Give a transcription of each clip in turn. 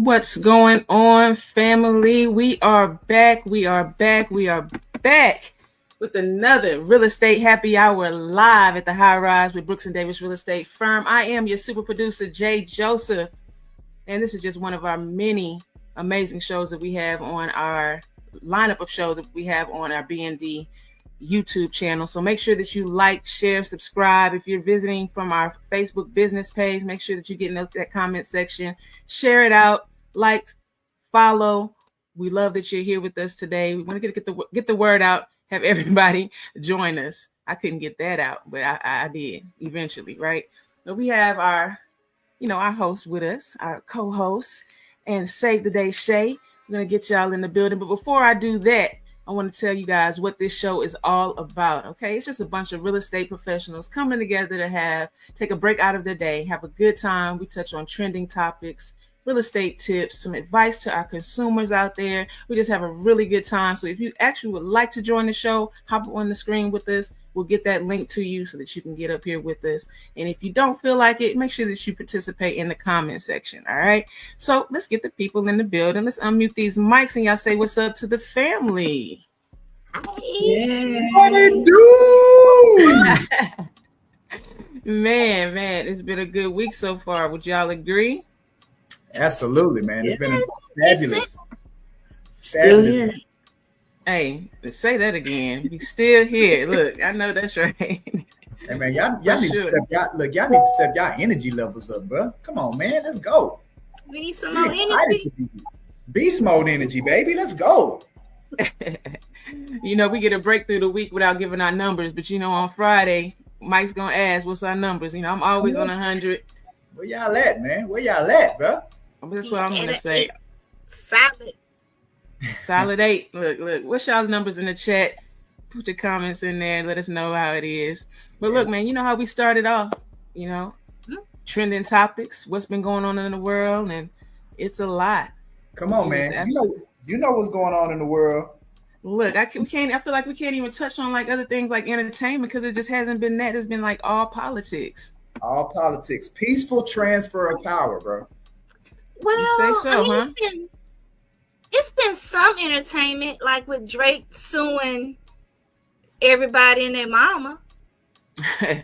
What's going on, family? We are back. We are back. We are back with another real estate happy hour live at the High Rise with Brooks and Davis Real Estate Firm. I am your super producer, Jay Joseph, and this is just one of our many amazing shows that we have on our lineup of shows that we have on our BND YouTube channel. So make sure that you like, share, subscribe. If you're visiting from our Facebook business page, make sure that you get in that comment section, share it out, like, follow. We love that you're here with us today. We want to get the word out, have everybody join us. I couldn't get that out, but I did eventually, right? So we have our host with us, our co-host, and Save the Day Shay. I'm going to get y'all in the building. But before I do that, I want to tell you guys what this show is all about, okay? It's just a bunch of real estate professionals coming together to take a break out of their day, have a good time. We touch on trending topics, real estate tips, some advice to our consumers out there. We just have a really good time. So if you actually would like to join the show, hop on the screen with us. We'll get that link to you so that you can get up here with us. And if you don't feel like it, make sure that you participate in the comment section, all right? So let's get the people in the building. Let's unmute these mics and y'all say what's up to the family. Yeah. What it do? Man, it's been a good week so far. Would y'all agree? Absolutely, man. It's been fabulous. Still here. Hey, say that again. We still here. Look, I know that's right. Hey man, y'all need to step y'all energy levels up, bro. Come on, man. Let's go. We need some We're more excited energy. to be beast mode energy, baby. Let's go. We get a break through the week without giving our numbers, but on Friday, Mike's gonna ask what's our numbers. I'm always on 100. Where y'all at, man? Where y'all at, bro? That's what I'm gonna say. Solid 8. Look. What's y'all's numbers in the chat? Put your comments in there and let us know how it is. But look, man, you know how we started off. Trending topics, what's been going on in the world, and it's a lot. Come on, man. You know what's going on in the world. Look, I feel like we can't even touch on like other things like entertainment because it just hasn't been that. It's been like all politics. All politics. Peaceful transfer of power, bro. Well, You say so, huh? It's been some entertainment, like with Drake suing everybody and their mama. I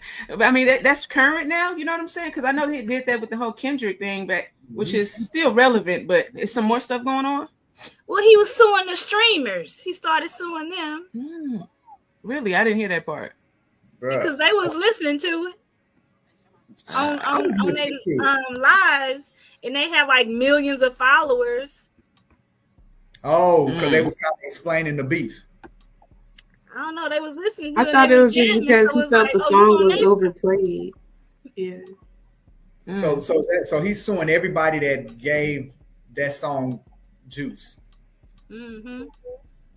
mean, that's current now. You know what I'm saying? Because I know he did that with the whole Kendrick thing, which is still relevant. But is some more stuff going on? Well, he was suing the streamers. He started suing them. Really? I didn't hear that part. Bruh. Because they was listening to it on their lives, and they have like millions of followers. Oh, because they was kind of explaining the beef. I don't know. They was listening to it. I thought it was just because he felt the song was overplayed. Yeah. So he's suing everybody that gave that song juice. Mm-hmm.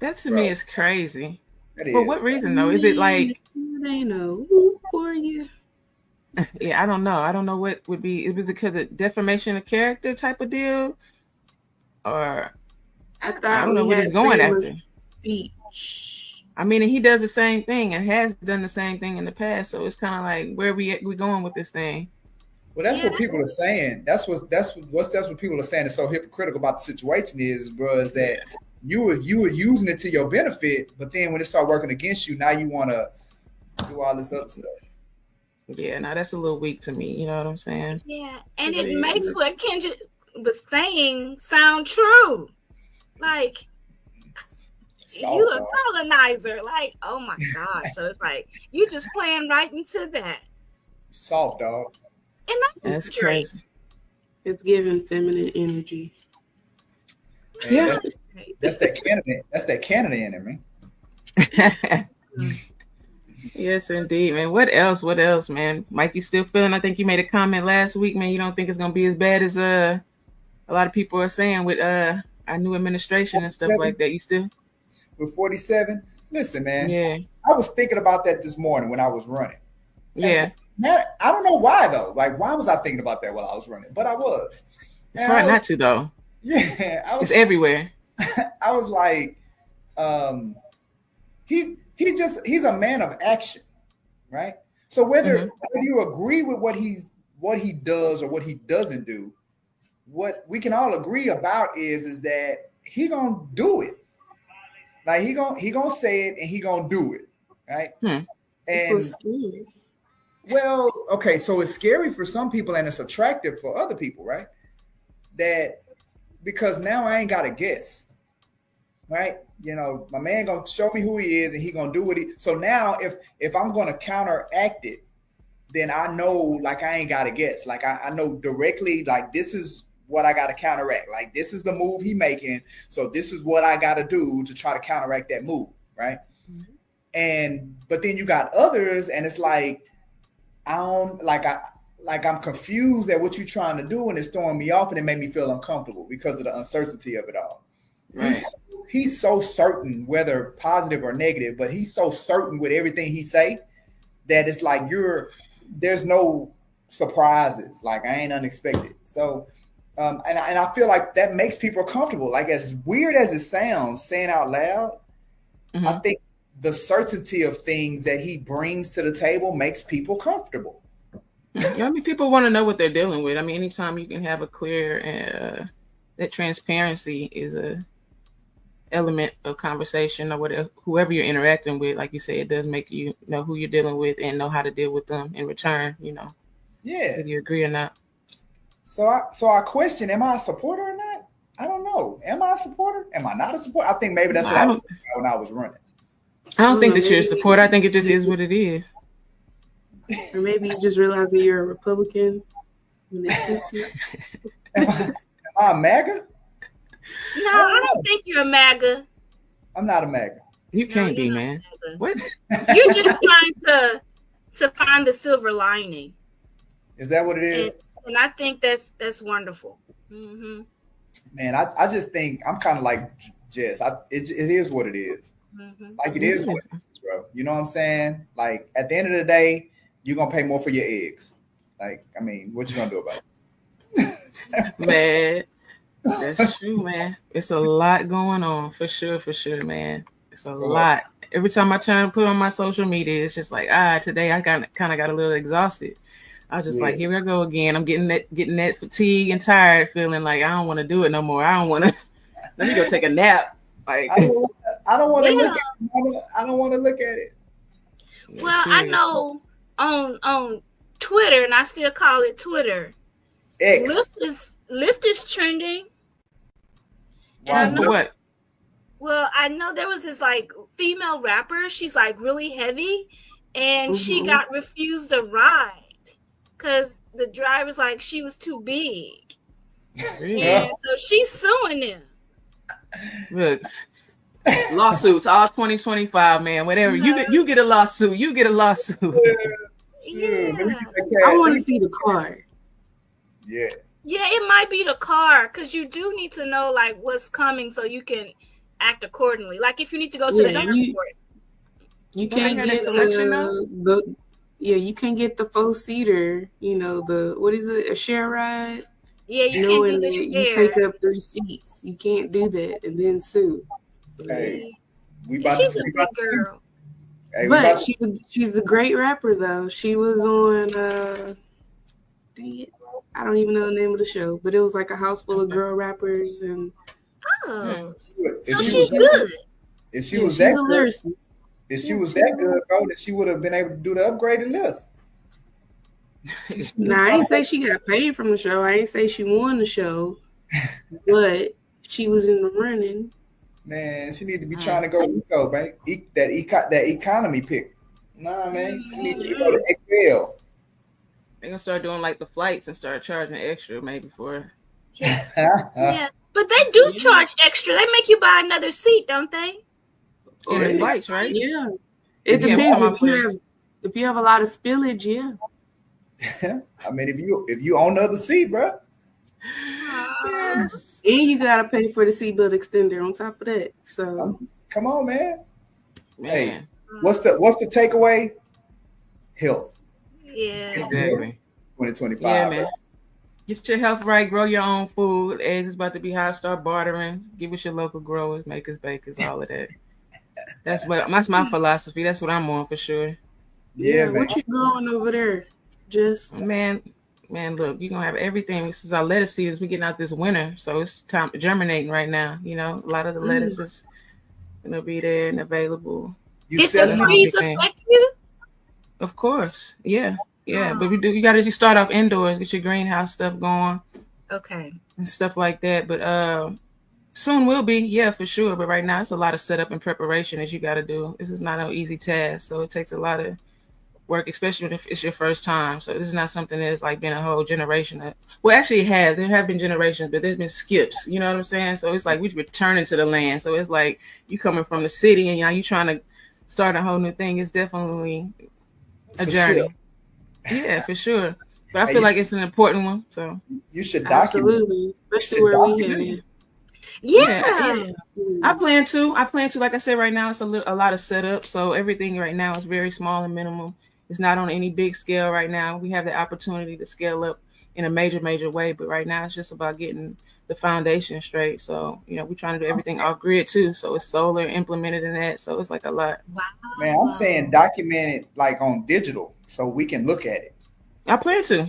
That to me is crazy. That For what reason though? Is it like they know who for you? Yeah, I don't know. I don't know what would be. Was it because of defamation of character type of deal, or I don't know what he's going after. Speech. I mean, he does the same thing and has done the same thing in the past. So it's kind of like where we going with this thing. Well, that's what people are saying. That's what people are saying is so hypocritical about the situation is, bro, is that you were using it to your benefit, but then when it started working against you, now you want to do all this other stuff. Yeah, now that's a little weak to me. You know what I'm saying? Yeah, and it makes what Kendrick was saying sound true. Like, you a colonizer. Like, oh my gosh. So it's like, you just playing right into that. Soft, dog. And that's crazy. It's giving feminine energy. Man, that's that Canada in it, man. Yes, indeed, man. What else, man? Mike, you still feeling? I think you made a comment last week, man. You don't think it's gonna be as bad as a lot of people are saying with our new administration and stuff like that. You still with 47? Listen, man. Yeah. I was thinking about that this morning when I was running. Yeah. Man, I don't know why though. Like, why was I thinking about that while I was running? But I was. It's hard not to though. Yeah, it's everywhere. I was like, he's a man of action, right? So whether you agree with what he does or what he doesn't do, what we can all agree about is that he gonna do it. Like he gonna say it and he gonna do it, right? That's what's scary. Well, okay, so it's scary for some people and it's attractive for other people, right? That because now I ain't gotta guess, right? You know, my man gonna show me who he is and he gonna do what he. So now if I'm gonna counteract it, then I know like I ain't gotta guess. Like I know directly like this is what I gotta counteract. Like this is the move he making. So this is what I gotta do to try to counteract that move, right? But then you got others, and it's like I'm confused at what you're trying to do, and it's throwing me off, and it made me feel uncomfortable because of the uncertainty of it all. Right. He's so certain, whether positive or negative, but he's so certain with everything he say that it's like there's no surprises. Like I ain't unexpected. So, and I feel like that makes people comfortable. Like as weird as it sounds, saying out loud, I think the certainty of things that he brings to the table makes people comfortable. I mean, people want to know what they're dealing with. I mean, anytime you can have a clear, that transparency is a element of conversation or whatever, whoever you're interacting with, like you say, it does make you know who you're dealing with and know how to deal with them in return, you know. Yeah. Whether you agree or not. So I question, am I a supporter or not? I don't know. Am I a supporter? Am I not a supporter? I think maybe that's what I was thinking when I was running. I don't think that you're a supporter. I think it just is what it is. Or maybe you just realize that you're a Republican when it suits you. Am I a MAGA? No, I don't think you're a MAGA. I'm not a MAGA. You can't be, man. What? You're just trying to find the silver lining. Is that what it is? And I think that's wonderful. Mm-hmm. Man, I just think I'm kind of like Jess. It is what it is. Mm-hmm. Like it is what it is, bro. You know what I'm saying? Like at the end of the day, you're gonna pay more for your eggs. Like, I mean, what you gonna do about it? Man, that's true, man. It's a lot going on for sure, man. It's a lot. Every time I try to put on my social media, it's just like, today I kind of got a little exhausted. I was just like, here I go again. I'm getting that fatigue and tired, feeling like I don't want to do it no more. I don't want to. Let me go take a nap. Like I don't want to look at it. I don't want to look at it. Well, I know on Twitter, and I still call it Twitter. X. Lyft is trending. Why? For what? Well, I know there was this like female rapper. She's like really heavy, and she got refused a ride because the driver's like she was too big. Really? And so she's suing them. Look, lawsuits all 2025, man. Whatever you get a lawsuit. You get a lawsuit. Yeah. I want to see the car. Yeah. Yeah, it might be the car because you do need to know like what's coming so you can act accordingly. Like if you need to go to the airport, you can't get you can't get the 4-seater. You know what is it? A share ride. Yeah, you can't do the share. You take up 3 seats. You can't do that and then sue. Hey, she's a big girl. Hey, but she's a great rapper though. She was on dang it, I don't even know the name of the show, but it was like a house full of girl rappers and so she's good. If she was that good, bro, then she would have been able to do the upgraded lift. Now, I ain't say she got paid from the show. I ain't say she won the show, but she was in the running. Man, she need to be trying to go, man. That economy pick. Nah, man, you need to go to XL. They're gonna start doing like the flights and start charging extra, maybe for. Yeah, but they do charge extra. They make you buy another seat, don't they? Or the flights, right? Yeah, it depends if you have a lot of spillage. Yeah. I mean, if you on the other seat, bro. Yes. And you gotta pay for the seatbelt extender on top of that. So come on, man. Hey, what's the takeaway? Health. Yeah. Exactly. 2025. Yeah, man. Get your health right. Grow your own food. Eggs is about to be high. Start bartering. Give us your local growers, makers, bakers, all of that. That's my philosophy. That's what I'm on for sure. Yeah, man. What you growing over there? Just man, man, look, you're gonna have everything. This is our lettuce season. We're getting out this winter, so it's time germinating right now. You know, a lot of the lettuce is gonna be there and available. You Did said the freeze affect you? Of course, yeah. But you gotta start off indoors, get your greenhouse stuff going, Okay, and stuff like that. But soon will be, yeah, for sure. But right now, it's a lot of setup and preparation that you got to do. This is not an easy task, so it takes a lot of work, especially if it's your first time. So this is not something that's like been a whole generation. Well, actually, there have been generations, but there's been skips. You know what I'm saying? So it's like we returning to the land. So it's like you coming from the city, and you trying to start a whole new thing. It's definitely a journey. Sure. Yeah, for sure. But I feel like it's an important one. So you should document, absolutely, especially where we headed. Yeah. I plan to. Like I said, right now it's a lot of setup. So everything right now is very small and minimal. It's not on any big scale right now. We have the opportunity to scale up in a major way, but right now it's just about getting the foundation straight. So we're trying to do everything off grid too. So it's solar implemented in that. So it's like a lot. Wow. Man, I'm saying document it like on digital so we can look at it. I plan to.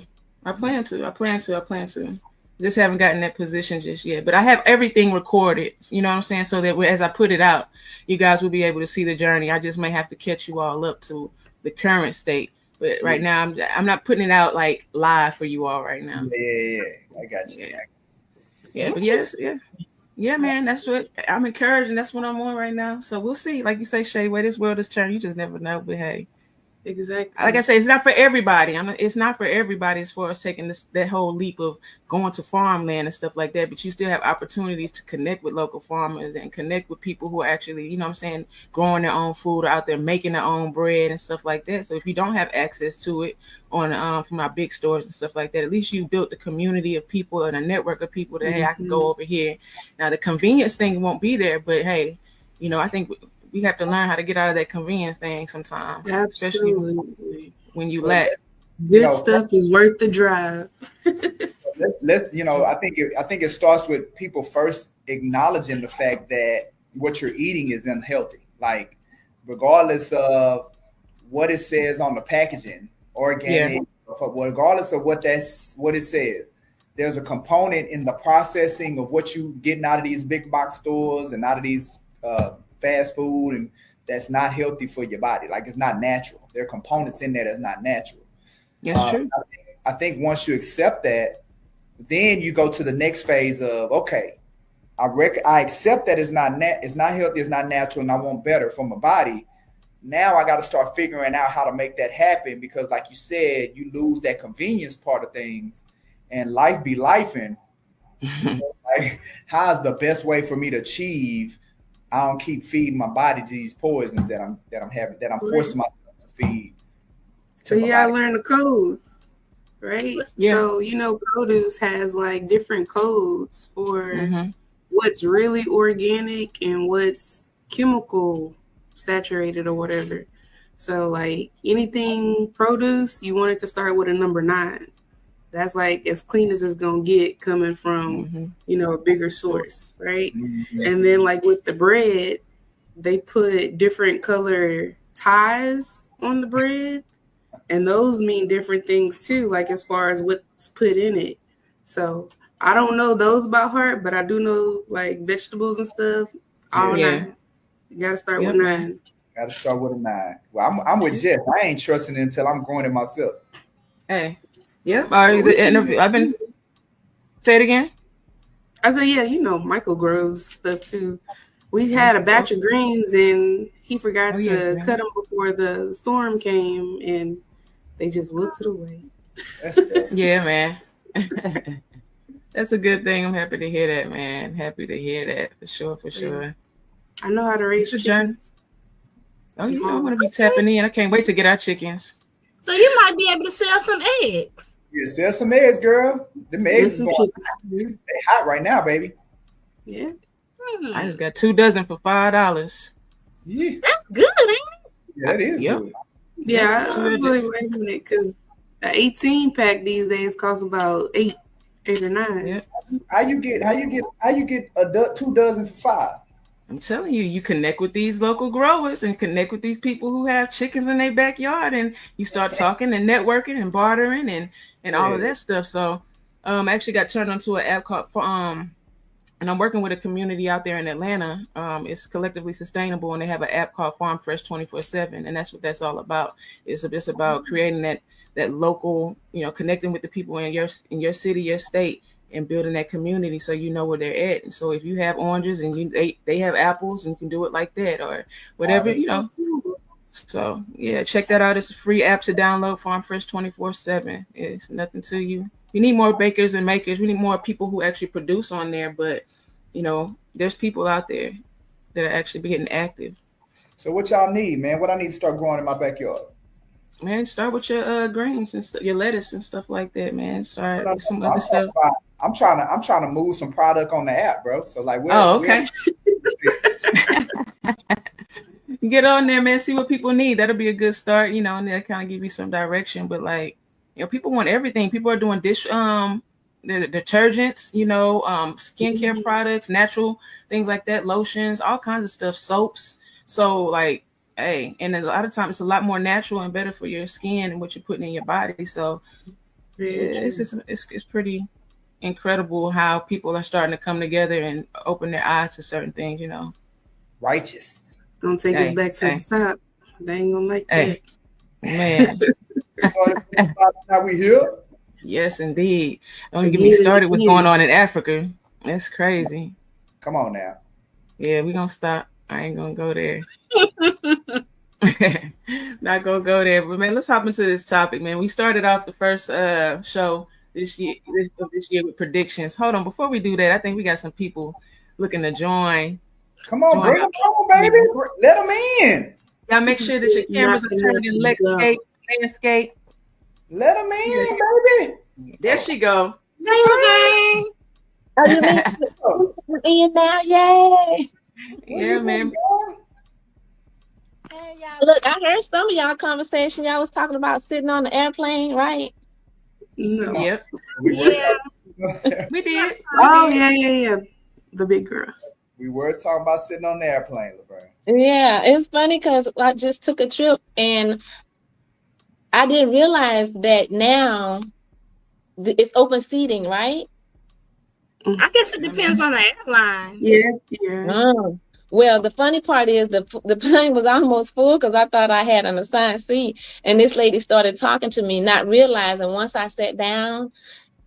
Just haven't gotten that position just yet, but I have everything recorded, you know what I'm saying? So that as I put it out, you guys will be able to see the journey. I just may have to catch you all up to the current state, but right now I'm not putting it out like live for you all right now. Yeah. I got you. Yeah, but yeah, man, that's what I'm encouraging. That's what I'm on right now. So we'll see. Like you say, Shay, where this world is turning, you just never know. But hey. Exactly. Like I say, it's not for everybody. It's not for everybody as far as taking that whole leap of going to farmland and stuff like that. But you still have opportunities to connect with local farmers and connect with people who are actually, growing their own food or out there making their own bread and stuff like that. So if you don't have access to it on from our big stores and stuff like that, at least you built the community of people and a network of people that hey, I can go over here. Now the convenience thing won't be there, but hey, I think we have to learn how to get out of that convenience thing sometimes. Absolutely. Especially when you lack. Good stuff is worth the drive. Let's I think it starts with people first acknowledging the fact that what you're eating is unhealthy. Like regardless of what it says on the packaging, organic, regardless of what it says, there's a component in the processing of what you getting out of these big box stores and out of these fast food, and that's not healthy for your body. Like it's not natural. There are components in there that's not natural. That's true. I think once you accept that, then you go to the next phase of okay, I accept that it's not healthy, it's not natural, and I want better for my body. Now I got to start figuring out how to make that happen because, like you said, you lose that convenience part of things, and life be lifing. Like, how's the best way for me to achieve? I don't keep feeding my body these poisons that I'm forcing myself to feed. So you gotta learn the code, right? Yeah. So produce has like different codes for what's really organic and what's chemical saturated or whatever. So like anything produce, you want it to start with a number 9. That's like as clean as it's gonna get coming from a bigger source, right? And then like with the bread, they put different color ties on the bread, and those mean different things too, like as far as what's put in it. So I don't know those by heart, but I do know like vegetables and stuff. All 9. You gotta start with 9. Gotta start with a 9. Well, I'm with Jeff. I ain't trusting it until I'm growing it myself. Hey. Yeah, I've been. Say it again. I said, Michael grows stuff too. We had a batch of greens, and he forgot to cut them before the storm came, and they just wilted away. Yeah, man. That's a good thing. I'm happy to hear that, man. Happy to hear that for sure. I know how to raise chickens. Oh, I'm gonna be tapping in. I can't wait to get our chickens. So you might be able to sell some eggs. Yeah, sell some eggs, girl. Them eggs is going they hot right now, baby. Yeah. I just got 2 dozen for $5. Yeah. That's good, ain't it? Yeah, that is good. Yeah, I really recommend it because an 18-pack these days costs about 8 or 9. Yeah. How you get 2 dozen for $5? I'm telling you, you connect with these local growers and connect with these people who have chickens in their backyard, and you start talking and networking and bartering and all of that stuff. So, I actually got turned onto an app called and I'm working with a community out there in Atlanta. It's collectively sustainable, and they have an app called Farm Fresh 24/7, and that's what that's all about. It's about creating that local, connecting with the people in your city, your state, and building that community so you know where they're at. And so if you have oranges and they have apples, and you can do it like that or whatever, So yeah, check that out. It's a free app to download. Farm Fresh 24/7. It's nothing to you. We need more bakers and makers. We need more people who actually produce on there. But there's people out there that are actually getting active. So what y'all need, man? What I need to start growing in my backyard? Man, start with your greens and your lettuce and stuff like that, man. Start with some other stuff. I'm trying to move some product on the app, bro. So like, okay. Get on there, man. See what people need. That'll be a good start, and that'll kind of give you some direction. But like, people want everything. People are doing the detergents, skincare products, natural things like that, lotions, all kinds of stuff, soaps. So like, hey, and a lot of times it's a lot more natural and better for your skin and what you're putting in your body. So it's pretty incredible how people are starting to come together and open their eyes to certain things, Righteous. Gonna take us back to the top. They ain't gonna like that. Man. How we here? Yes, indeed. Don't get me started what's going on in Africa. That's crazy. Come on now. Yeah, we're gonna stop. I ain't gonna go there. Not gonna go there. But man, let's hop into this topic, man. We started off the first show this year with predictions. Hold on, before we do that, I think we got some people looking to join. Come on, bring them on, baby. Let them in. Y'all make sure that your cameras are turned in landscape. Let them in, baby. There she go. Hey, are you in now? Yay. Yeah, man. Hey, y'all. Look, I heard some of y'all conversation. Y'all was talking about sitting on the airplane, right? Yep. Yeah. We did. Oh, yeah. The big girl. We were talking about sitting on the airplane, Laverne. Yeah, it's funny because I just took a trip and I didn't realize that now it's open seating, right? I guess it depends on the airline. Yeah. Oh. Well, the funny part is the plane was almost full because I thought I had an assigned seat. And this lady started talking to me, not realizing once I sat down,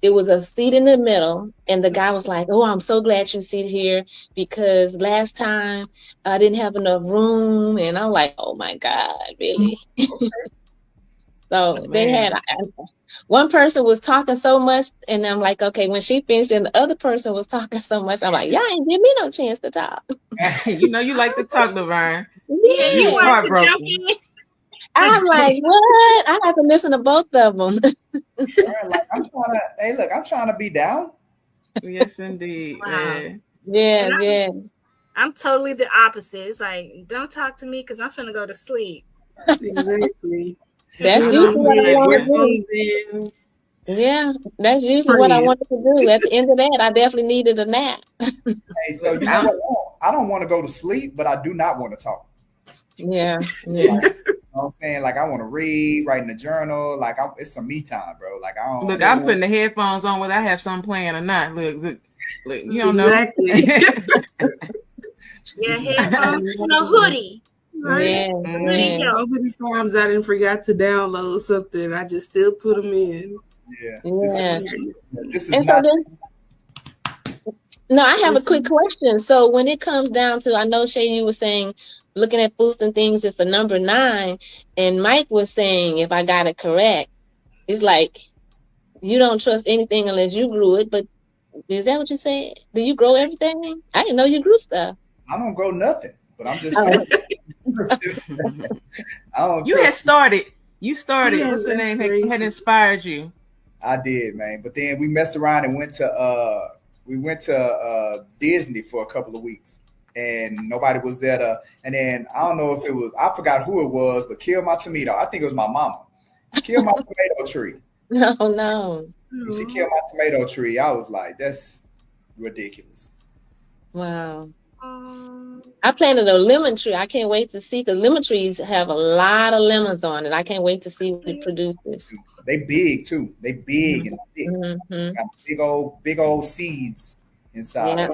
it was a seat in the middle, and the guy was like, "Oh, I'm so glad you sit here because last time I didn't have enough room." And I'm like, "Oh my God, really?" So they had one person was talking so much, and I'm like, "Okay." When she finished, and the other person was talking so much, I'm like, "Y'all ain't give me no chance to talk." You like to talk, Laverne. Yeah, you want to jump in. I'm like, what? I have to listen to both of them. Like, I'm trying to be down. Yes, indeed. Wow. Yeah. I'm totally the opposite. It's like, don't talk to me because I'm finna go to sleep. Exactly. That's usually what I want to do. Yeah, that's usually what I wanted to do. At the end of that, I definitely needed a nap. Hey, so you know what? I don't want to go to sleep, but I do not want to talk. Yeah. You know what I'm saying? Like, I want to read, write in the journal. Like, it's some me time, bro. Like, I don't. Look, I'm putting the headphones on whether I have something playing or not. Look. You don't know. Yeah, headphones and a hoodie. Right? Yeah. So many times I didn't forgot to download something. I just still put them in. Yeah. This is not. No, I have a quick question. So when it comes down to, I know Shay, you were saying, looking at foods and things, it's a number 9. And Mike was saying, if I got it correct, it's like you don't trust anything unless you grew it. But is that what you said? Do you grow everything? I didn't know you grew stuff. I don't grow nothing, but I'm just saying. You had started. You started. Yeah, what's the name? Had inspired you. I did, man. But then we messed around and went to Disney for a couple of weeks, and nobody was there and then I don't know if it was, I forgot who it was, but killed my tomato. I think it was my mama. Killed my tomato tree. No. When she killed my tomato tree, I was like, that's ridiculous. Wow. I planted a lemon tree. I can't wait to see, because lemon trees have a lot of lemons on it. I can't wait to see what it produces. They big too. They big and thick. Mm-hmm. Got big old seeds inside. Yeah.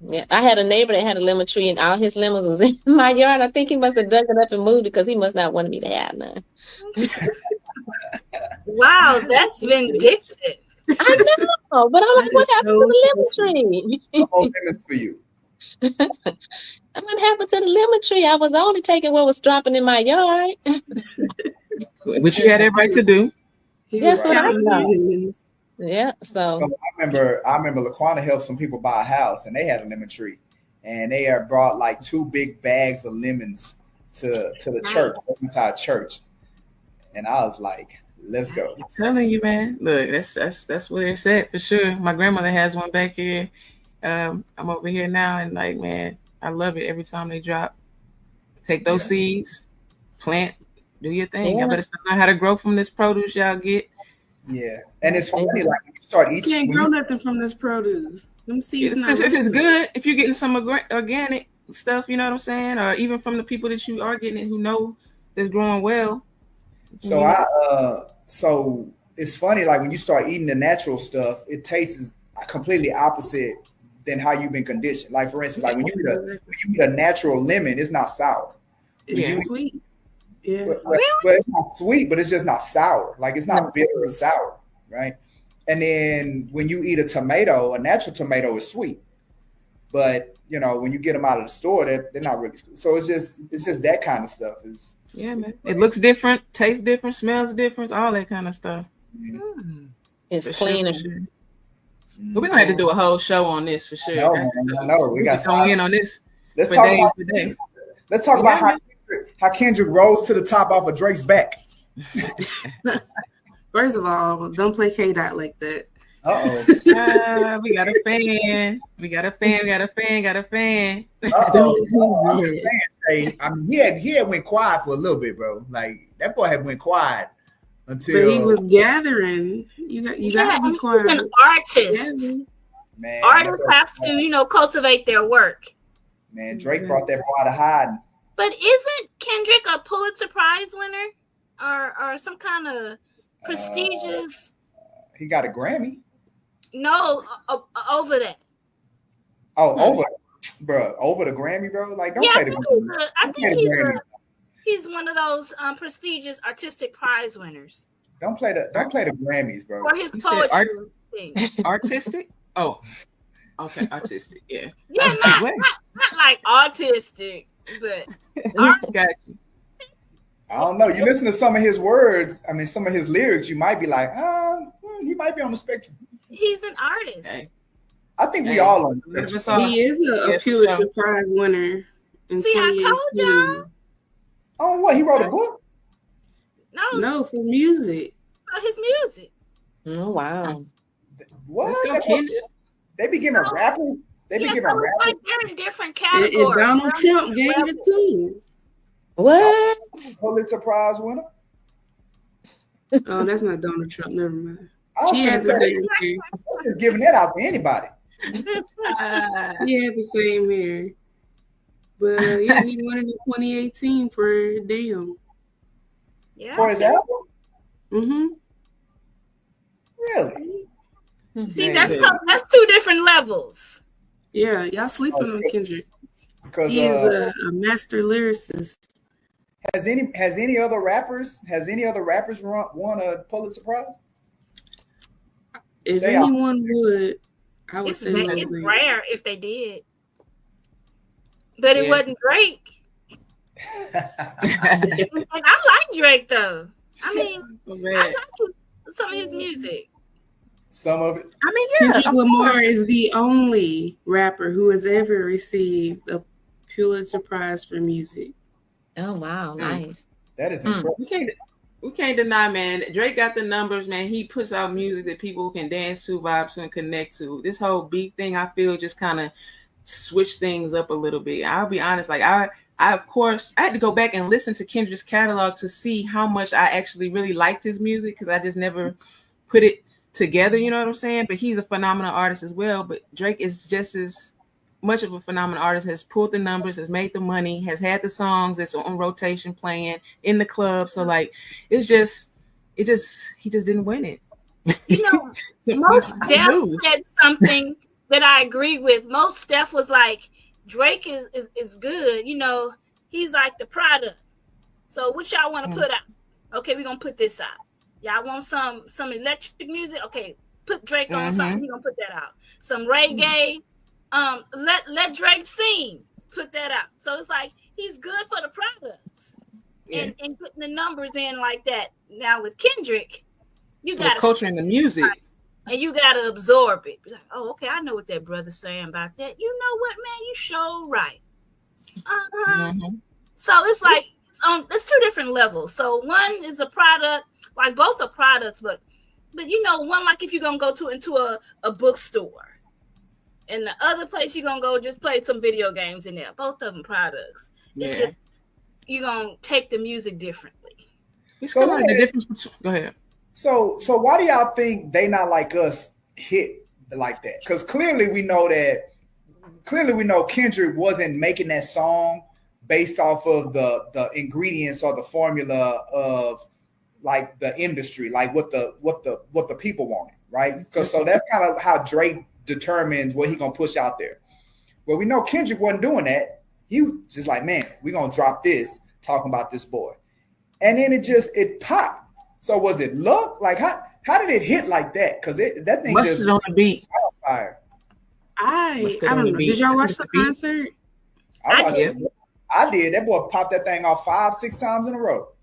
Yeah, I had a neighbor that had a lemon tree, and all his lemons was in my yard. I think he must have dug it up and moved it because he must not want me to have none. Wow, that's vindictive. I know, but I'm like, what happened to the lemon tree? Oh, lemons for you. What happened to the lemon tree? I was only taking what was dropping in my yard. Which you had every right to do. That's what I thought. Yeah, so I remember Laquana helped some people buy a house, and they had a lemon tree, and they had brought like 2 big bags of lemons to the church, the entire church, and I was like, let's go. I'm telling you, man. Look, that's where it's at for sure. My grandmother has one back here. I'm over here now, and like, man, I love it every time they drop. Take those seeds, plant, do your thing. Y'all better learn how to grow from this produce y'all get. Yeah, and it's funny, like when you start eating, you can't grow nothing from this produce. Them seeds it's good if you're getting some organic stuff, you know what I'm saying, or even from the people that you are getting it who know that's growing well. So so it's funny, like when you start eating the natural stuff, it tastes completely opposite than how you've been conditioned. Like for instance, like when you eat a natural lemon, it's not sour. It's sweet. Yeah, well, it's not sweet, but it's just not sour. Like it's not bitter or sour, right? And then when you eat a tomato, a natural tomato is sweet, but you know when you get them out of the store, they're not really sweet. So it's just that kind of stuff. Man. It looks different, tastes different, smells different, all that kind of stuff. It's cleaner. Sure. But we're gonna have to do a whole show on this for sure. No, we got going in on this. Let's talk about how Kendrick rose to the top off of Drake's back. First of all, don't play K-Dot like that. We got a fan. We got a fan. I mean, he had went quiet for a little bit, bro. Like that boy had went quiet until. But he was gathering. You got to be quiet. He's an artist. Man, artists have to, cultivate their work. Man, Drake brought that boy out of hiding. But isn't Kendrick a Pulitzer Prize winner or some kind of prestigious? He got a Grammy. No, over that. Oh, over the Grammy, bro. Like, don't play the Grammy. I think he's one of those prestigious artistic prize winners. Don't play the Grammys, bro. Or his poetry things. Artistic? Oh, okay, artistic. Yeah. Yeah, not like autistic. But got you. I don't know. You listen to some of his words, I mean, some of his lyrics, you might be like, he might be on the spectrum. He's an artist. Okay. I think we all on the spectrum. He is a Pulitzer Prize winner. See, I told y'all. Oh, what? He wrote a book? No, for music. For his music. Oh, wow. What? They be giving rappers? They be giving rappers? Like they're in different categories. And Donald Trump gave it too. What? Pulitzer Prize winner? Oh, that's not Donald Trump. Never mind. He has the same hair. I'm just giving that out to anybody. He had the same hair. But yeah, he won it in 2018 for Damn. Yeah. For his album? Mm-hmm. Really? See, that's 2 different levels. Yeah, y'all sleeping on Kendrick. Because he is a master lyricist. Has any other rappers won a Pulitzer Prize? If anyone would, I would say it's rare if they did. But it wasn't Drake. I like Drake though. I mean, I like some of his music. Some of it. I mean, yeah. Kendrick Lamar is the only rapper who has ever received a Pulitzer Prize for music. Oh wow, nice. That is incredible. We can't deny, man. Drake got the numbers, man. He puts out music that people can dance to, vibe to, and connect to. This whole beat thing, I feel, just kind of switched things up a little bit. I'll be honest, like I of course I had to go back and listen to Kendrick's catalog to see how much I actually really liked his music, because I just never put it together, you know what I'm saying? But he's a phenomenal artist as well. But Drake is just as much of a phenomenal artist, has pulled the numbers, has made the money, has had the songs that's on rotation playing in the club. So like, he just didn't win it. You know, Most Def said something that I agree with. Most Def was like, Drake is good. You know, he's like the product. So what y'all want to put out? Okay, we're gonna put this out. Y'all want some electric music? Okay, put Drake on something. We're gonna put that out. Some reggae. Let Drake sing. Put that out. So it's like he's good for the products. And putting the numbers in like that. Now with Kendrick, you got the culture and the music. And you got to absorb it. Be like, oh, okay, I know what that brother's saying about that. You know what, man? You sure right. So it's like, it's two different levels. So one is a product, like both are products, but you know, one, like if you're going to go into a bookstore, and the other place you're going to go just play some video games in there. Both of them products. It's just, you're going to take the music differently. So the difference between, go ahead. So why do y'all think They Not Like Us hit like that? Because clearly we know Kendrick wasn't making that song based off of the ingredients or the formula of like the industry, like what the people wanted, right? Because so that's kind of how Drake determines what he gonna push out there. Well, we know Kendrick wasn't doing that. He was just like, man, we gonna drop this talking about this boy, and then it popped. So was it luck? Like how did it hit like that? Because that thing busted just on the beat. Fire. I don't know. Did y'all watch the concert? I did. That boy popped that thing off 5-6 times in a row.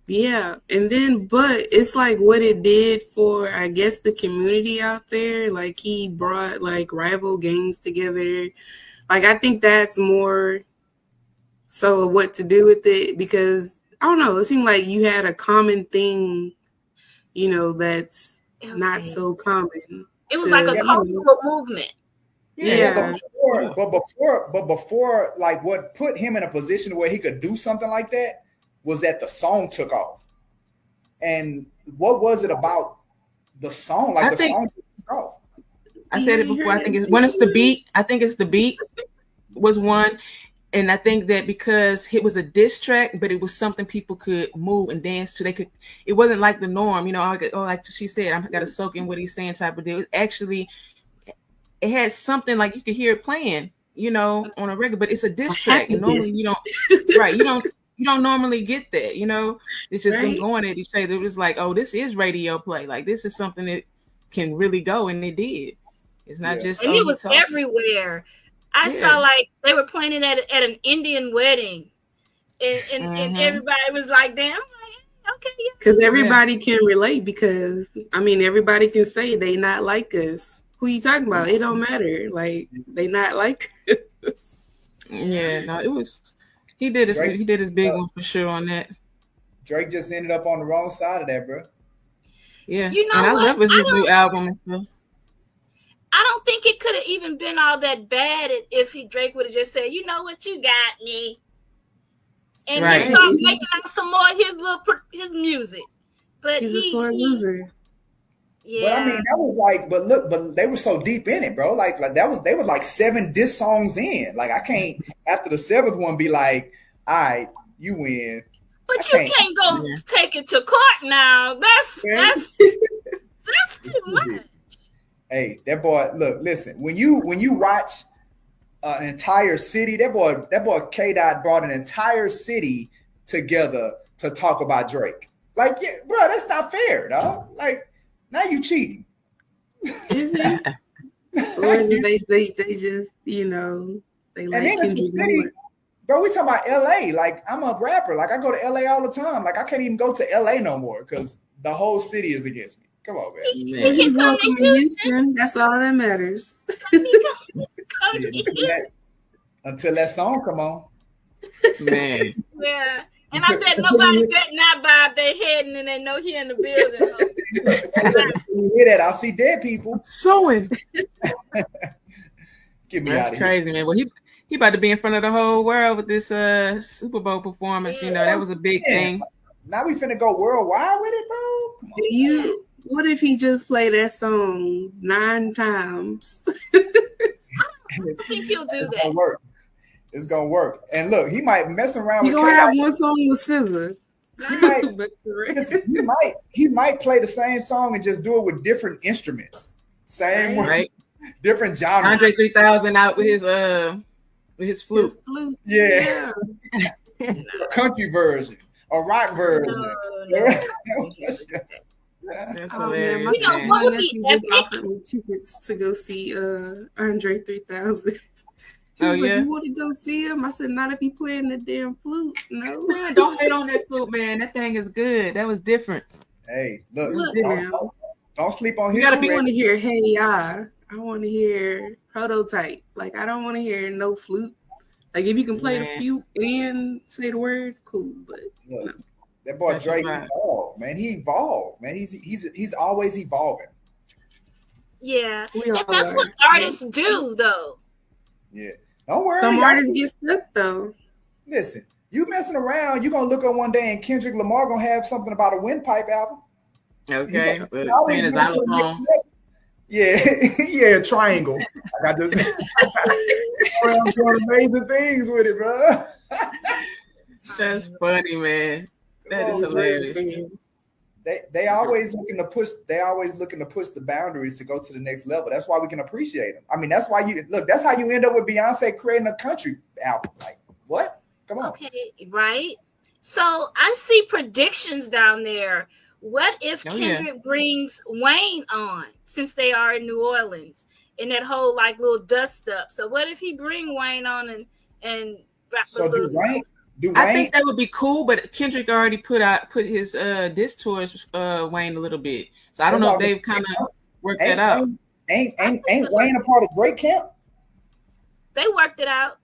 Yeah, and then but it's like what it did for, I guess, the community out there. Like he brought like rival gangs together. Like I think that's more so what to do with it, because I don't know, it seemed like you had a common thing, you know, that's not so common. It was like a cultural movement. Yeah. But before, like what put him in a position where he could do something like that was that the song took off. And what was it about the song? Like song took off. I said it before. I think it's the beat. I think it's the beat was one. And I think that because it was a diss track, but it was something people could move and dance to. It wasn't like the norm, you know, like she said, I got to soak in what he's saying type of deal. It had something like you could hear it playing, you know, on a regular, but it's a diss track. And normally you don't normally get that, you know. It's just them going at each other. It was like, oh, this is radio play. Like this is something that can really go, and it did. It's not just. And it was everywhere. I saw like they were playing it at an Indian wedding, and everybody was like, "Damn, okay." Because everybody can relate. Because I mean, everybody can say they not like us. Who you talking about? It don't matter. Like they not like us. Yeah, no, it was. He did his big one for sure on that. Drake just ended up on the wrong side of that, bro. Yeah, you know, and I love his new album and stuff. I don't think it could have even been all that bad if Drake would have just said, "You know what, you got me," and he start making out some more of his music. But he's a sore loser. Yeah, but I mean that was like, but they were so deep in it, bro. Like they were like 7 diss songs in. Like I can't after the 7th one be like, "All right, you win." But you can't go take it to court now. That's too much. Hey, that boy, look, listen, when you watch an entire city, that boy K-Dot brought an entire city together to talk about Drake. Like, yeah, bro, that's not fair, dog. Like, now you cheating. Is it? Or is it they just, you know, they like Kendrick Lamar. Bro, we talking about LA. Like, I'm a rapper. Like, I go to LA all the time. Like, I can't even go to LA no more because the whole city is against me. Come on, man. He's welcome in Houston. That's all that matters. Until that song come on. Man. Yeah. And I bet nobody bet not bob their head and then they know he in the building. You hear that? I see dead people. Sewing. Get me out of here. That's crazy, man. Well, he about to be in front of the whole world with this Super Bowl performance. You know, that was a big thing. Now we finna go worldwide with it, bro. What if he just played that song 9 times? think he'll do it's that. Gonna work. It's gonna work. And look, he might mess around You with gonna have K-Dot. one song with SZA. He might play the same song and just do it with different instruments. Same right. Different genres. Andre 3000 out with his flute. Yeah. Country version, a rock version. That's Oh, hilarious. man, You know, man. what would be nephew just epic? offered me tickets to go see Andre 3000. He Oh, was like, yeah? "You want to go see him?" I said, "Not if he playing the damn flute." No, Man, don't hate on that flute, man. That thing is good. That was different. Hey, look, Look, don't sleep on his. gotta I be- want to hear "Hey Ya." I want to hear Prototype. Like, I don't want to hear no flute. Like, if you can play the flute and say the words, cool. But look, that boy Drake evolved, man. He evolved, man. He's always evolving. Yeah, and that's what artists do, though. Yeah, don't worry. Some artists get stuck though. Listen, you messing around, you gonna look up one day and Kendrick Lamar gonna have something about a windpipe album. Okay, playing his xylophone. Yeah, yeah, triangle. I got this. I'm doing amazing things with it, bro. That's funny, man. That is hilarious. They always looking to push. They always looking to push the boundaries to go to the next level. That's why we can appreciate them. I mean, that's why you look. That's how you end up with Beyonce creating a country album. Like what? Come on. Okay, right. So I see predictions down there. What if Kendrick brings Wayne on, since they are in New Orleans, in that whole like little dust up? So what if he bring Wayne on and rap so a little Wayne? I think that would be cool, but Kendrick already put his diss tours Wayne a little bit, so I don't know if they've kind of worked that out. Ain't Wayne a part of Drake camp? They worked it out.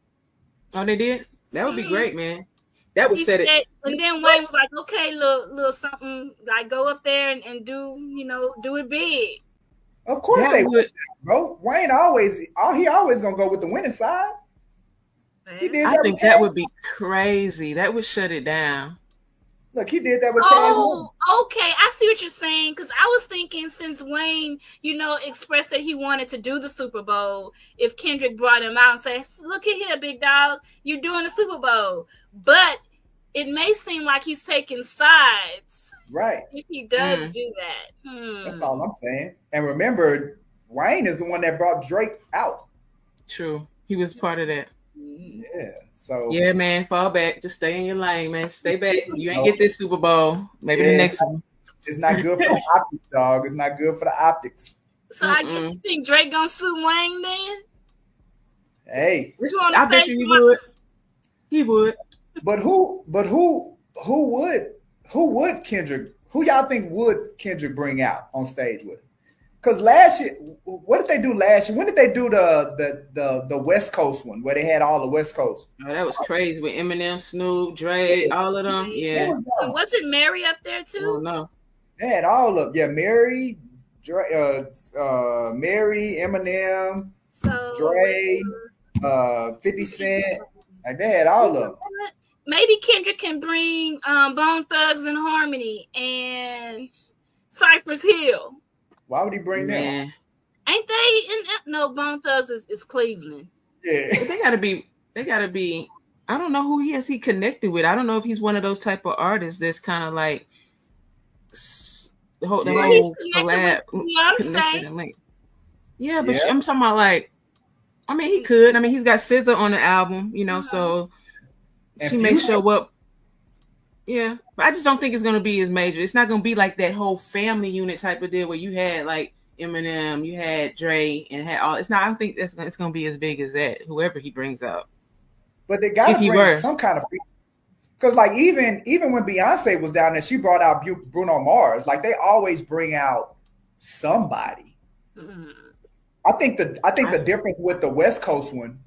Oh, they did. That would be great, man. That would set it. And then Wayne was like, "Okay, little something, like go up there and do it big." Of course they would, bro. Wayne always gonna go with the winning side. I think that would be crazy. That would shut it down. Look, he did that with Cash Money. Okay. I see what you're saying. Because I was thinking, since Wayne, expressed that he wanted to do the Super Bowl, if Kendrick brought him out and said, "Look at here, big dog, you're doing the Super Bowl." But it may seem like he's taking sides. Right. If he does do that. That's all I'm saying. And remember, Wayne is the one that brought Drake out. True. He was part of that. Yeah. So yeah, man, fall back. Just stay in your lane, man. Stay back. You ain't get this Super Bowl. Maybe the next one. It's not good for the optics, dog. It's not good for the optics. So I guess you think Drake gonna sue Wayne then? Hey, I bet you he would. He would. But who would Kendrick? Who y'all think would Kendrick bring out on stage with him? Because last year, what did they do last year? When did they do the West Coast one where they had all the West Coast? Oh, that was crazy with Eminem, Snoop, Dre, all of them. Yeah. Wasn't Mary up there too? Oh no. They had all of Mary, Dre, Mary, Eminem, Dre, 50 Cent. Like they had all of them. Maybe Kendrick can bring Bone Thugs and Harmony and Cypress Hill. Why would he bring them? Ain't they no Bone Thugs is Cleveland. Yeah. But they gotta be I don't know who he connected with. I don't know if he's one of those type of artists that's kind of like the whole collab. Yeah, but I'm talking about like, I mean, he could. I mean, he's got SZA on the album, so she may show up. Yeah, but I just don't think it's gonna be as major. It's not gonna be like that whole family unit type of deal where you had like Eminem, you had Dre, and had all. It's not. I don't think it's gonna be as big as that. Whoever he brings out. But they gotta bring some kind of, because like even when Beyonce was down there, she brought out Bruno Mars. Like they always bring out somebody. Mm-hmm. I think the difference with the West Coast one,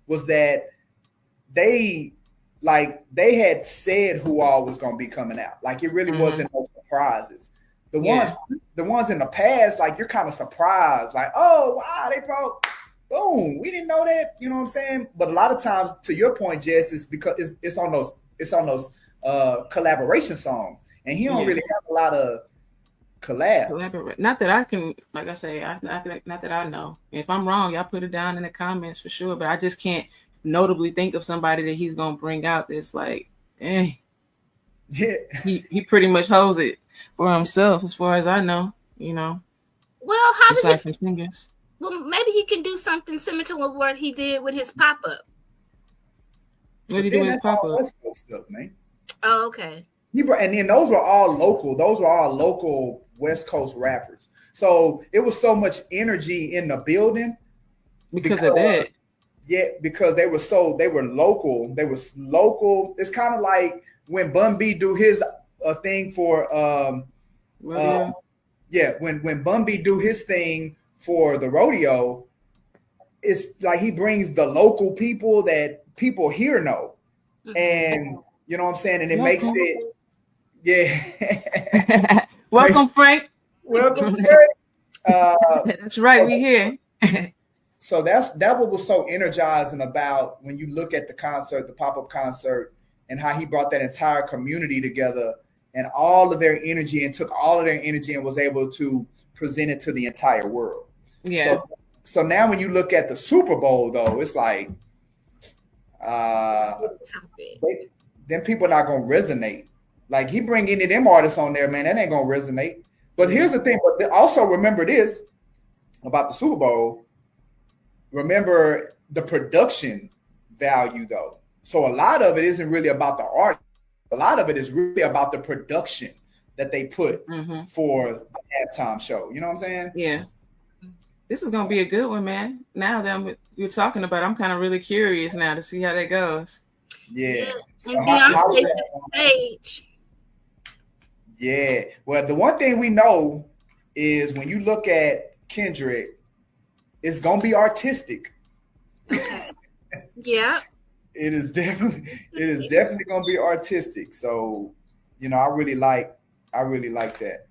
was that they had said who all was going to be coming out. Like it really wasn't no surprises. The ones in the past, like you're kind of surprised, like, oh wow, they brought, boom, we didn't know that, you know what I'm saying? But a lot of times, to your point, Jess, it's because it's on those collaboration songs, and he don't really have a lot of collabs. Not that I can, like I say, not that I know. If I'm wrong, y'all put it down in the comments for sure. But I just can't notably think of somebody that he's gonna bring out that's like, eh. Yeah. He pretty much holds it for himself, as far as I know. You know. Well, how did besides some singers. Well, maybe he can do something similar to what he did with his pop up. What did he do with his pop up? West Coast stuff, man. Oh, okay. And then those were all local. Those were all local West Coast rappers. So it was so much energy in the building because of that. Yeah, because they were local. They was local. It's kind of like when Bun B do his thing for when Bun B do his thing for the rodeo, it's like he brings the local people that people here know. And you know what I'm saying? And it makes it, yeah. Welcome, Frank. Welcome, Frank. That's right, we here. So that what was so energizing about when you look at the concert, the pop-up concert, and how he brought that entire community together and all of their energy and took all of their energy and was able to present it to the entire world. Yeah. So now when you look at the Super Bowl, though, it's like then people are not gonna resonate. Like he bring any of them artists on there, man, that ain't gonna resonate. But here's the thing, but also remember this about the Super Bowl. Remember the production value, though. So a lot of it isn't really about the art. A lot of it is really about the production that they put for the halftime show. You know what I'm saying? Yeah. This is gonna be a good one, man. Now that you're talking about it, I'm kind of really curious now to see how that goes. Yeah. And Beyonce's on stage. Yeah. Well, the one thing we know is when you look at Kendrick, it's gonna be artistic. Yeah. It is definitely gonna be artistic. So, you know, I really like that.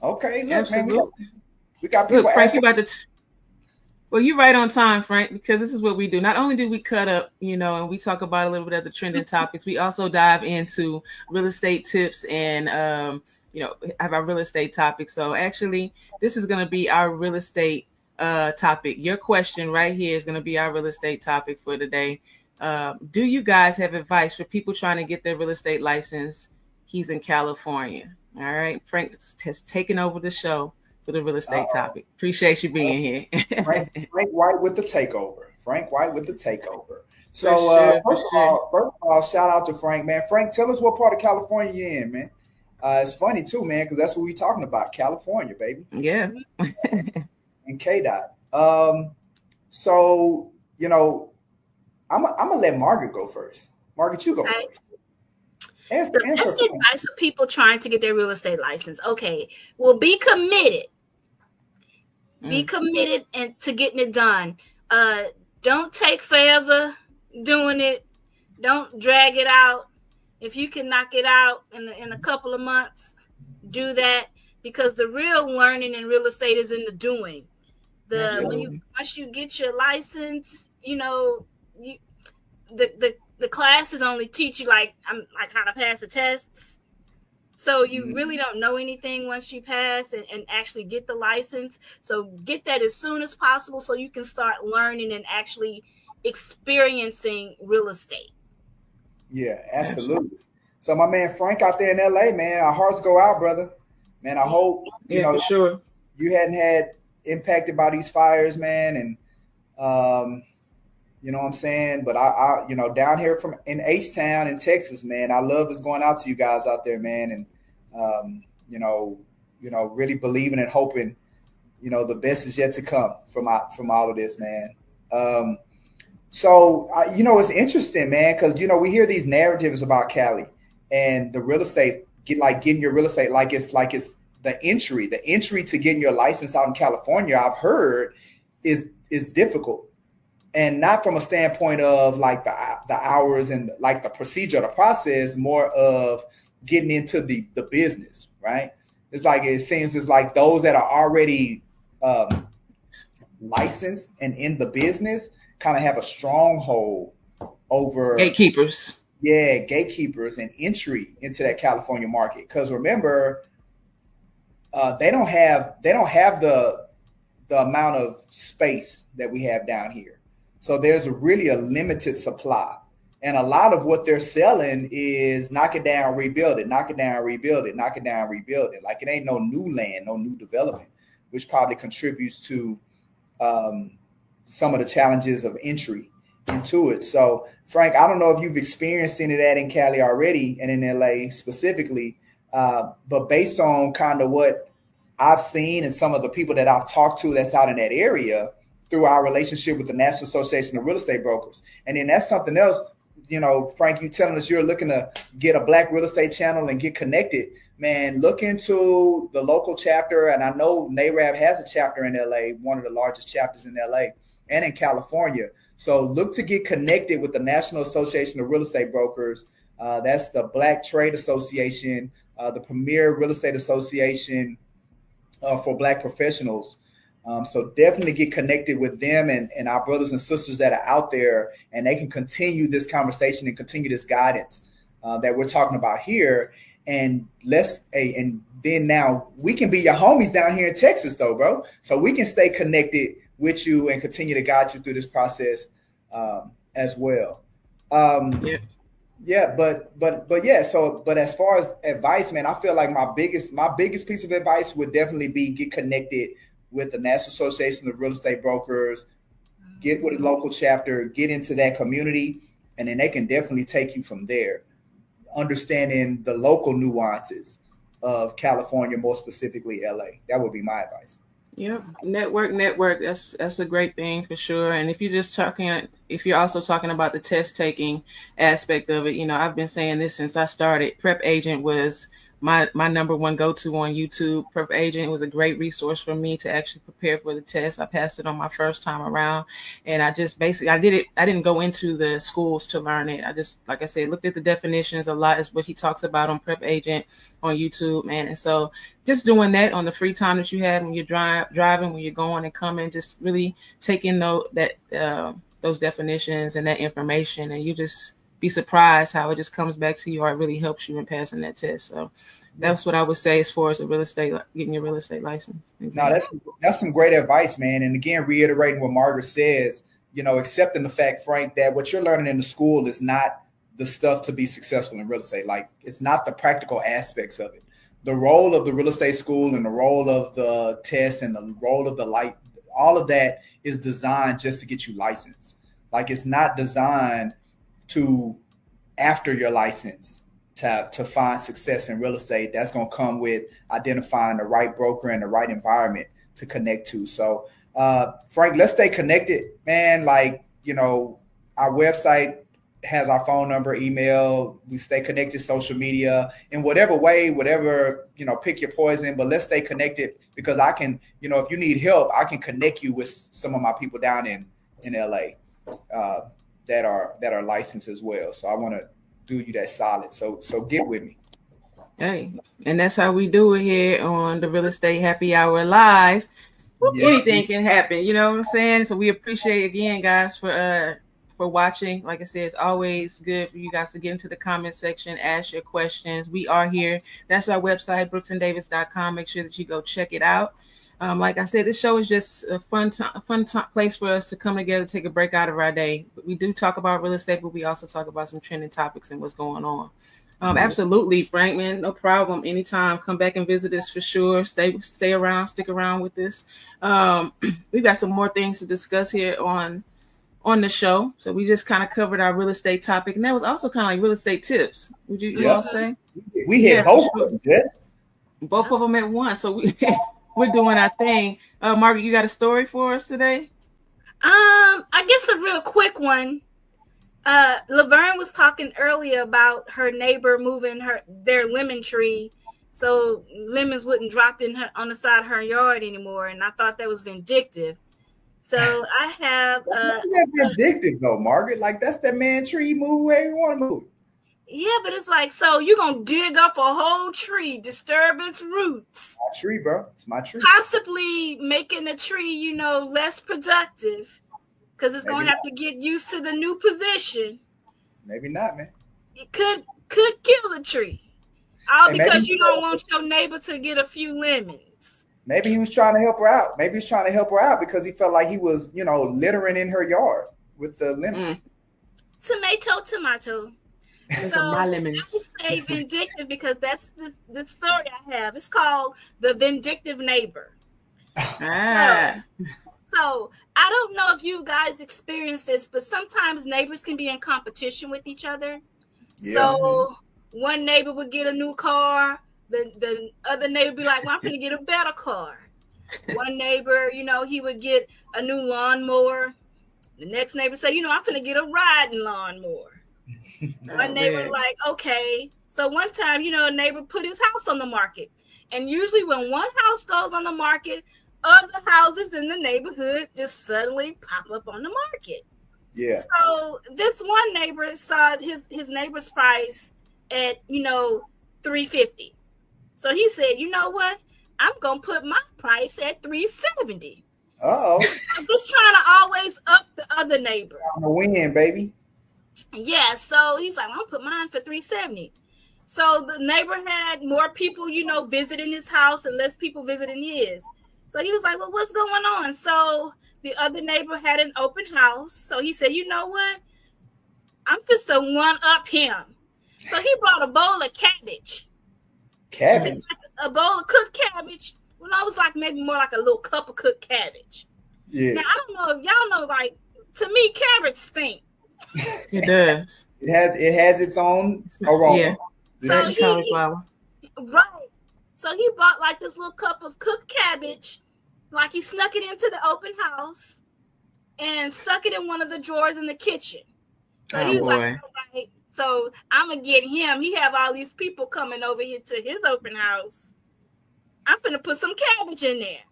Okay, look, absolutely. Man, we got people Frank, well, you're right on time, Frank, because this is what we do. Not only do we cut up, you know, and we talk about a little bit of the trending topics, we also dive into real estate tips and, you know, have our real estate topics. So actually, this is going to be our real estate topic. Your question right here is going to be our real estate topic for today. Do you guys have advice for people trying to get their real estate license? He's in California. All right. Frank has taken over the show for the real estate topic. Appreciate you being here. Frank White with the takeover. So first of all, shout out to Frank, man. Frank, tell us what part of California you're in, man. It's funny too, man, because that's what we're talking about. California, baby. Yeah. And KDOT. So, you know, I'm gonna let Margaret go first. Margaret, you go first. The best advice for people trying to get their real estate license. Okay, well, be committed. Be committed and to getting it done. Don't take forever doing it. Don't drag it out. If you can knock it out in a couple of months, do that, because the real learning in real estate is in the doing. Once you get your license, you know, the classes only teach you like how to pass the tests. So you really don't know anything once you pass and actually get the license. So get that as soon as possible so you can start learning and actually experiencing real estate. Yeah, absolutely. So my man Frank out there in LA, man, our hearts go out, brother. Man, I hope for sure you hadn't had impacted by these fires, man, and you know what I'm saying? But I you know, down here in H-Town in Texas, man, I love is going out to you guys out there, man. And, you know, really believing and hoping, you know, the best is yet to come from all of this, man. So, you know, it's interesting, man, because, you know, we hear these narratives about Cali and the real estate, getting your real estate, like it's the entry to getting your license out in California, I've heard is difficult. And not from a standpoint of like the hours and like the procedure, the process, more of getting into the business, right? It's like, it seems it's like those that are already licensed and in the business kind of have a stronghold over gatekeepers. Yeah, gatekeepers and entry into that California market. Because remember, they don't have the amount of space that we have down here. So there's really a limited supply. And a lot of what they're selling is knock it down, rebuild it, knock it down, rebuild it, knock it down, rebuild it. Like it ain't no new land, no new development, which probably contributes to some of the challenges of entry into it. So, Frank, I don't know if you've experienced any of that in Cali already and in LA specifically, but based on kind of what I've seen and some of the people that I've talked to that's out in that area through our relationship with the National Association of Real Estate Brokers. And then that's something else, you know, Frank, you telling us you're looking to get a Black real estate channel and get connected. Man, look into the local chapter. And I know NARAB has a chapter in LA, one of the largest chapters in LA and in California. So look to get connected with the National Association of Real Estate Brokers. That's the Black Trade Association, the premier real estate association for Black professionals. So definitely get connected with them and our brothers and sisters that are out there, and they can continue this conversation and continue this guidance that we're talking about here. And and then now we can be your homies down here in Texas though, bro. So we can stay connected with you and continue to guide you through this process as well. Yeah, but yeah. So, but as far as advice, man, I feel like my biggest piece of advice would definitely be get connected with the National Association of Real Estate Brokers, get with a local chapter, get into that community, and then they can definitely take you from there, understanding the local nuances of California, more specifically LA. That would be my advice. Yep. Network. That's a great thing for sure. And if you're also talking about the test taking aspect of it, you know, I've been saying this since I started. Prep Agent was my number one go-to on YouTube. Prep Agent was a great resource for me to actually prepare for the test. I passed it on my first time around, and I just basically, I did it. I didn't go into the schools to learn it. I just, like I said, looked at the definitions. A lot is what he talks about on Prep Agent on YouTube, man. And so just doing that on the free time that you had when you're driving, when you're going and coming, just really taking note that those definitions and that information, and you just be surprised how it just comes back to you, or it really helps you in passing that test. So that's what I would say as far as getting your real estate license. Exactly. No, that's some great advice, man. And again, reiterating what Margaret says, you know, accepting the fact, Frank, that what you're learning in the school is not the stuff to be successful in real estate. Like, it's not the practical aspects of it. The role of the real estate school and the role of the test and the role of the light, all of that is designed just to get you licensed. Like, it's not designed to, after your license, to find success in real estate. That's going to come with identifying the right broker and the right environment to connect to. So, Frank, let's stay connected, man. Like, you know, our website has our phone number, email. We stay connected, social media, in whatever way, you know, pick your poison. But let's stay connected, because I can, you know, if you need help, I can connect you with some of my people down in LA that are licensed as well. So I want to do you that solid. So get with me. Hey, and that's how we do it here on the Real Estate Happy Hour Live. Yes. Anything can happen, you know what I'm saying? So we appreciate again, guys, for watching. Like I said, it's always good for you guys to get into the comment section, ask your questions. We are here. That's our website, brooksanddavis.com. Make sure that you go check it out. Like I said, this show is just a fun place for us to come together, take a break out of our day. We do talk about real estate, but we also talk about some trending topics and what's going on. Absolutely, Frank, man, no problem. Anytime, come back and visit us for sure. Stay around, stick around with us. We've got some more things to discuss here on the show. So we just kind of covered our real estate topic, and that was also kind of like real estate tips. Would you all say? We hit both of them, yes. Both of them at once. So we're doing our thing. Margaret, you got a story for us today? I guess a real quick one. Laverne was talking earlier about her neighbor moving their lemon tree so lemons wouldn't drop on the side of her yard anymore, and I thought that was vindictive. So I have that's vindictive though, Margaret. Like, that's that man tree, move where you want to move. Yeah, but it's like, so you're gonna dig up a whole tree, disturb its roots. My tree, bro. It's my tree. Possibly making the tree, less productive, because it's gonna have to get used to the new position. Maybe not, man. It could kill the tree. All And because you don't want your neighbor to get a few lemons. Maybe he was trying to help her out. Maybe he's trying to help her out because he felt like he was, littering in her yard with the lemons. Tomato. So my lemons. I say vindictive because that's the story I have. It's called The Vindictive Neighbor. So I don't know if you guys experience this, but sometimes neighbors can be in competition with each other. Yeah. So one neighbor would get a new car, the other neighbor be like, well, I'm going to get a better car. One neighbor, he would get a new lawnmower. The next neighbor say, I'm going to get a riding lawnmower. One neighbor like, okay. So one time, a neighbor put his house on the market. And usually when one house goes on the market, other houses in the neighborhood just suddenly pop up on the market. Yeah. So this one neighbor saw his neighbor's price at $350. So he said, you know what? I'm gonna put my price at $370. I'm just trying to always up the other neighbor. I'm gonna win, baby. Yeah. So he's like, I'm gonna put mine for $370. So the neighbor had more people, visiting his house and less people visiting his. So he was like, well, what's going on? So the other neighbor had an open house. So he said, you know what? I'm just to one up him. So he brought a bowl of cabbage. Cabbage? A bowl of cooked cabbage. When I was like maybe more like a little cup of cooked cabbage. Yeah. Now, I don't know if y'all know, like, to me, carrots stink. It does. It has its own aroma. Yeah. Right. So he bought like this little cup of cooked cabbage. Like he snuck it into the open house and stuck it in one of the drawers in the kitchen. So he's like, okay, so I'm going to get him. He have all these people coming over here to his open house. I'm going to put some cabbage in there.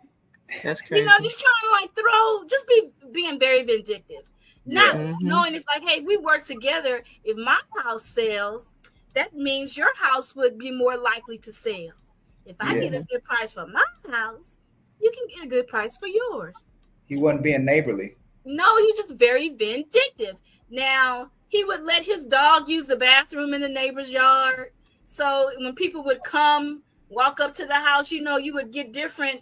That's crazy. Just trying to just being very vindictive. Not knowing it's like, hey, we work together. If my house sells, that means your house would be more likely to sell. If I get a good price for my house, you can get a good price for yours. He wasn't being neighborly. No, he's just very vindictive. Now, he would let his dog use the bathroom in the neighbor's yard. So when people would walk up to the house, you would get a different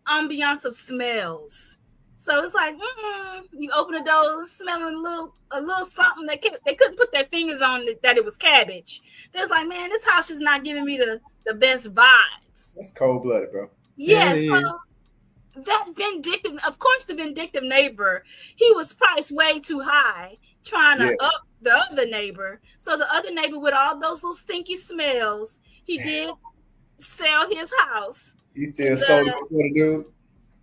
ambiance of smells. So it's like, you open the door, smelling a little something they couldn't put their fingers on that it was cabbage. They was like, man, this house is not giving me the best vibes. That's cold-blooded, bro. Yeah, so that vindictive, of course, the vindictive neighbor, he was priced way too high, trying to up the other neighbor. So the other neighbor with all those little stinky smells, he did sell his house. He still sold it for the dude.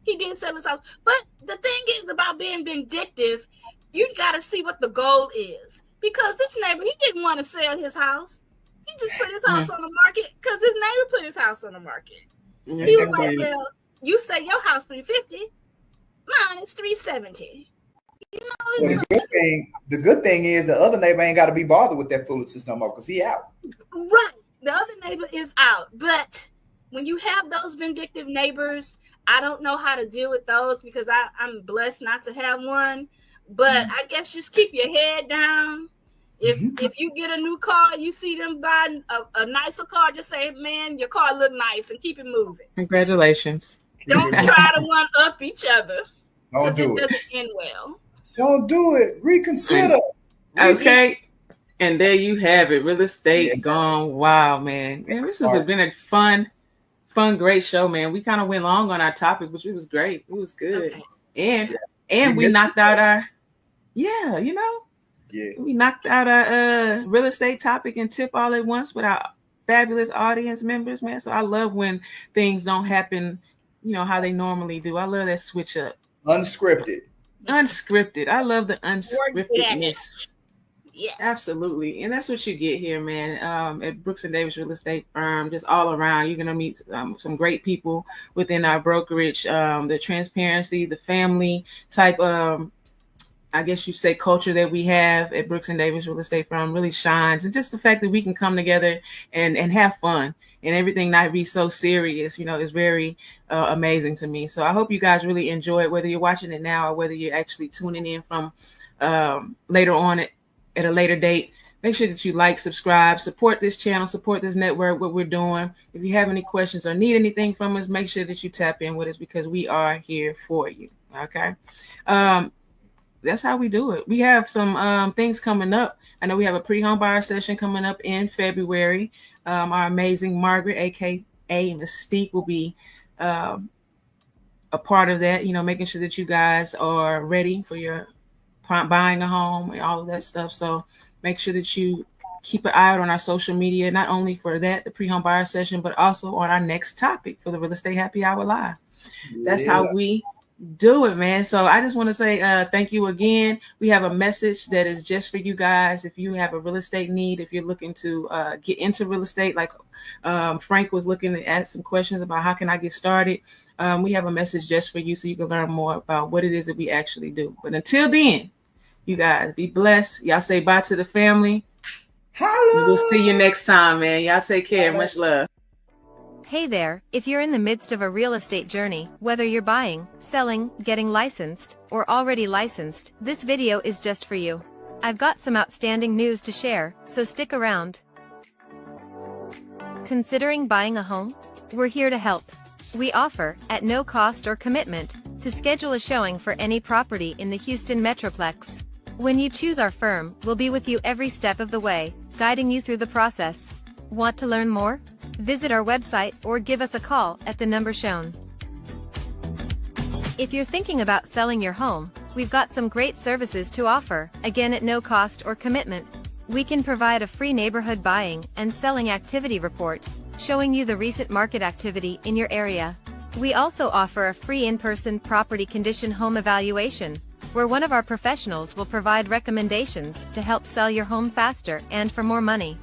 He did sell his house. But the thing is about being vindictive, you got to see what the goal is. Because this neighbor, he didn't want to sell his house. He just put his house on the market because his neighbor put his house on the market. He was like, well, you say your house $350, mine is $370. The good thing is the other neighbor ain't got to be bothered with that foolishness no more because he out. Right. The other neighbor is out. But when you have those vindictive neighbors, I don't know how to deal with those because I'm blessed not to have one. But I guess just keep your head down. If you get a new car, you see them buy a nicer car, just say, man, your car look nice and keep it moving. Congratulations. Don't try to one up each other. Don't do it. It doesn't end well. Don't do it. Reconsider. Okay. And there you have it. Real estate gone wild, man. Man, this has been a fun, great show, man. We kind of went long on our topic, which was great. It was good. Okay. And we knocked out our, we knocked out our real estate topic and tip all at once with our fabulous audience members, man. So I love when things don't happen, how they normally do. I love that switch up. Unscripted. I love the unscriptedness. Yes. Absolutely. And that's what you get here, man. At Brooks and Davis Real Estate Firm, just all around. You're going to meet some great people within our brokerage, the transparency, the family type I guess you say culture that we have at Brooks and Davis Real Estate Firm really shines. And just the fact that we can come together and have fun and everything not be so serious, is very amazing to me. So I hope you guys really enjoy it, whether you're watching it now or whether you're actually tuning in from later on at a later date. Make sure that you like, subscribe, support this channel, support this network, what we're doing. If you have any questions or need anything from us, make sure that you tap in with us because we are here for you. Okay. That's how we do it. We have some things coming up. I know we have a pre-home buyer session coming up in February. Our amazing Margaret, aka Mystique, will be a part of that, making sure that you guys are ready for your buying a home and all of that stuff. So make sure that you keep an eye out on our social media, not only for that, the pre-home buyer session, but also on our next topic for the Real Estate Happy Hour Live. That's how we do it, man. So I just want to say thank you again. We have a message that is just for you guys. If you have a real estate need, if you're looking to get into real estate, like Frank was looking to ask some questions about how can I get started, we have a message just for you so you can learn more about what it is that we actually do. But until then, you guys be blessed. Y'all say bye to the family. Hello. We'll see you next time, man. Y'all take care. Much love. Hey there, if you're in the midst of a real estate journey, whether you're buying, selling, getting licensed, or already licensed, this video is just for you. I've got some outstanding news to share, so stick around. Considering buying a home? We're here to help. We offer, at no cost or commitment, to schedule a showing for any property in the Houston Metroplex. When you choose our firm, we'll be with you every step of the way, guiding you through the process. Want to learn more? Visit our website or give us a call at the number shown. If you're thinking about selling your home, we've got some great services to offer, again at no cost or commitment. We can provide a free neighborhood buying and selling activity report, showing you the recent market activity in your area. We also offer a free in-person property condition home evaluation, where one of our professionals will provide recommendations to help sell your home faster and for more money.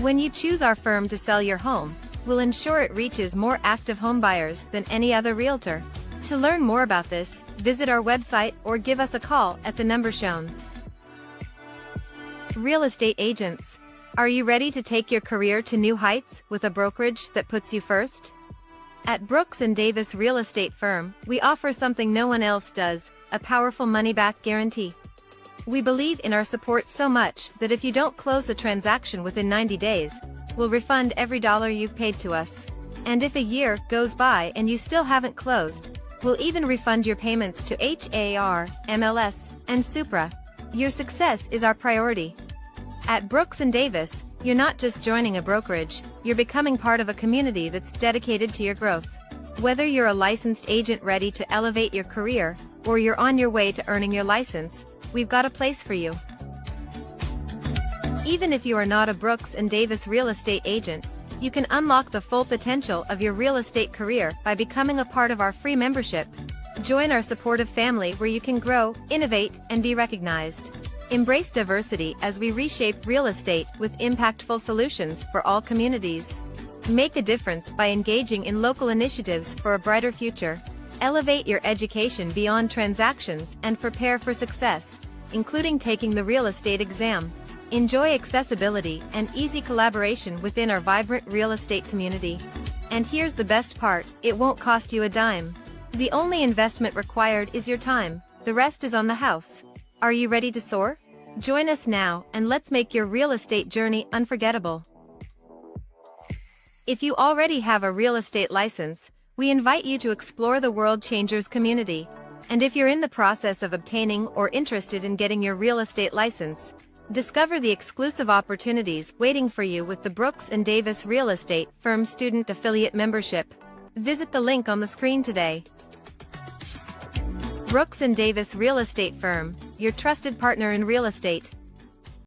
When you choose our firm to sell your home, we'll ensure it reaches more active home buyers than any other realtor. To learn more about this, visit our website or give us a call at the number shown. Real estate agents. Are you ready to take your career to new heights with a brokerage that puts you first? At Brooks & Davis Real Estate Firm, we offer something no one else does, a powerful money-back guarantee. We believe in our support so much that if you don't close a transaction within 90 days, we'll refund every dollar you've paid to us. And if a year goes by and you still haven't closed, we'll even refund your payments to HAR, MLS, and Supra. Your success is our priority. At Brooks & Davis, you're not just joining a brokerage, you're becoming part of a community that's dedicated to your growth. Whether you're a licensed agent ready to elevate your career, or you're on your way to earning your license, we've got a place for you. Even if you are not a Brooks & Davis real estate agent, you can unlock the full potential of your real estate career by becoming a part of our free membership. Join our supportive family where you can grow, innovate, and be recognized. Embrace diversity as we reshape real estate with impactful solutions for all communities. Make a difference by engaging in local initiatives for a brighter future. Elevate your education beyond transactions and prepare for success, including taking the real estate exam. Enjoy accessibility and easy collaboration within our vibrant real estate community. And here's the best part, it won't cost you a dime. The only investment required is your time, the rest is on the house. Are you ready to soar? Join us now and let's make your real estate journey unforgettable. If you already have a real estate license, we invite you to explore the World Changers community. And if you're in the process of obtaining or interested in getting your real estate license, discover the exclusive opportunities waiting for you with the Brooks & Davis Real Estate Firm Student Affiliate Membership. Visit the link on the screen today. Brooks & Davis Real Estate Firm, your trusted partner in real estate.